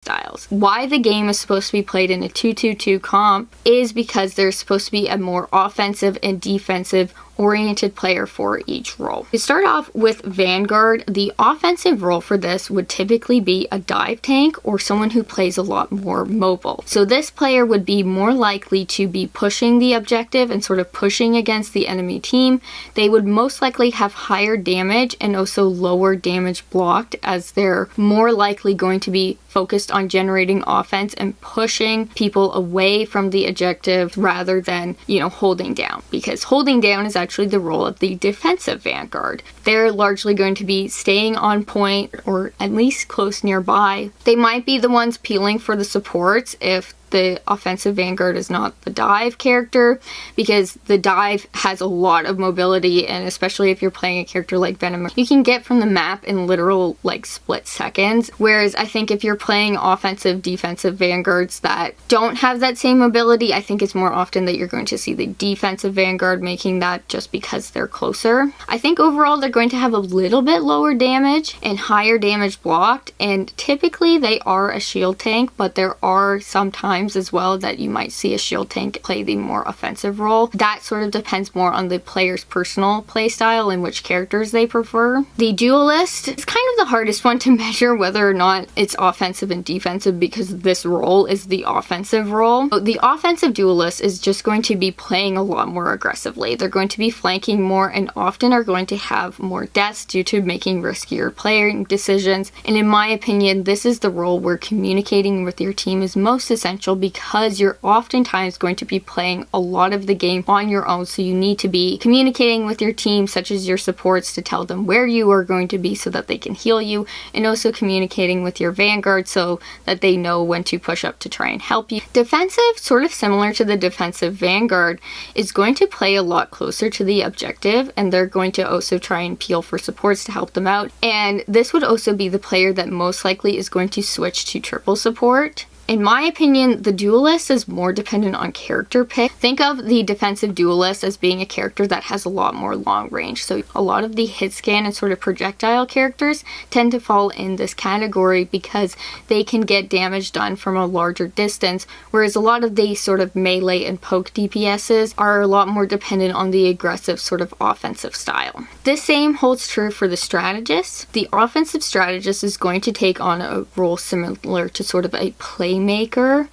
styles. Why the game is supposed to be played in a 2-2-2 comp is because there's supposed to be a more offensive and defensive oriented player for each role. To start off with Vanguard, the offensive role for this would typically be a dive tank or someone who plays a lot more mobile. So this player would be more likely to be pushing the objective and sort of pushing against the enemy team. They would most likely have higher damage and also lower damage blocked, as they're more likely going to be focused on generating offense and pushing people away from the objective rather than, holding down, because holding down is actually the role of the defensive Vanguard. They're largely going to be staying on point or at least close nearby. They might be the ones peeling for the supports if the offensive Vanguard is not the dive character, because the dive has a lot of mobility, and especially if you're playing a character like Venom, you can get from the map in literal split seconds. Whereas I think if you're playing offensive defensive Vanguards that don't have that same mobility, I think it's more often that you're going to see the defensive Vanguard making that just because they're closer. I think overall they're going to have a little bit lower damage and higher damage blocked, and typically they are a shield tank, but there are sometimes as well that you might see a shield tank play the more offensive role. That sort of depends more on the player's personal playstyle and which characters they prefer. The Duelist is kind of the hardest one to measure whether or not it's offensive and defensive, because this role is the offensive role. The offensive Duelist is just going to be playing a lot more aggressively. They're going to be flanking more and often are going to have more deaths due to making riskier playing decisions. And in my opinion, this is the role where communicating with your team is most essential, because you're oftentimes going to be playing a lot of the game on your own, so you need to be communicating with your team, such as your supports, to tell them where you are going to be so that they can heal you, and also communicating with your Vanguard so that they know when to push up to try and help you. Defensive, sort of similar to the defensive Vanguard, is going to play a lot closer to the objective, and they're going to also try and peel for supports to help them out, and this would also be the player that most likely is going to switch to triple support. In my opinion, the Duelist is more dependent on character pick. Think of the defensive Duelist as being a character that has a lot more long range. So a lot of the hit scan and sort of projectile characters tend to fall in this category because they can get damage done from a larger distance, whereas a lot of the sort of melee and poke DPSs are a lot more dependent on the aggressive sort of offensive style. This same holds true for the Strategist. The offensive Strategist is going to take on a role similar to sort of a playmaker,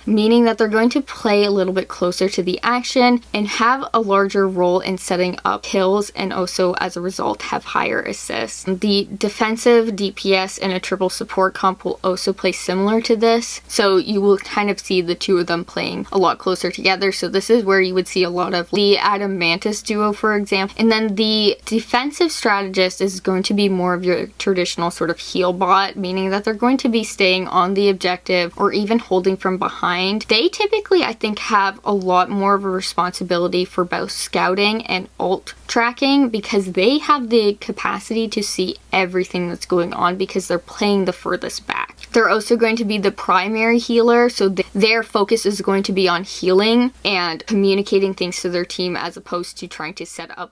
meaning that they're going to play a little bit closer to the action and have a larger role in setting up kills, and also as a result have higher assists. The defensive DPS and a triple support comp will also play similar to this, so you will kind of see the two of them playing a lot closer together. So this is where you would see a lot of the Adam Mantis duo, for example. And then the defensive Strategist is going to be more of your traditional sort of heal bot, meaning that they're going to be staying on the objective or even holding from behind. They typically, I think, have a lot more of a responsibility for both scouting and ult tracking, because they have the capacity to see everything that's going on because they're playing the furthest back. They're also going to be the primary healer, so their focus is going to be on healing and communicating things to their team as opposed to trying to set up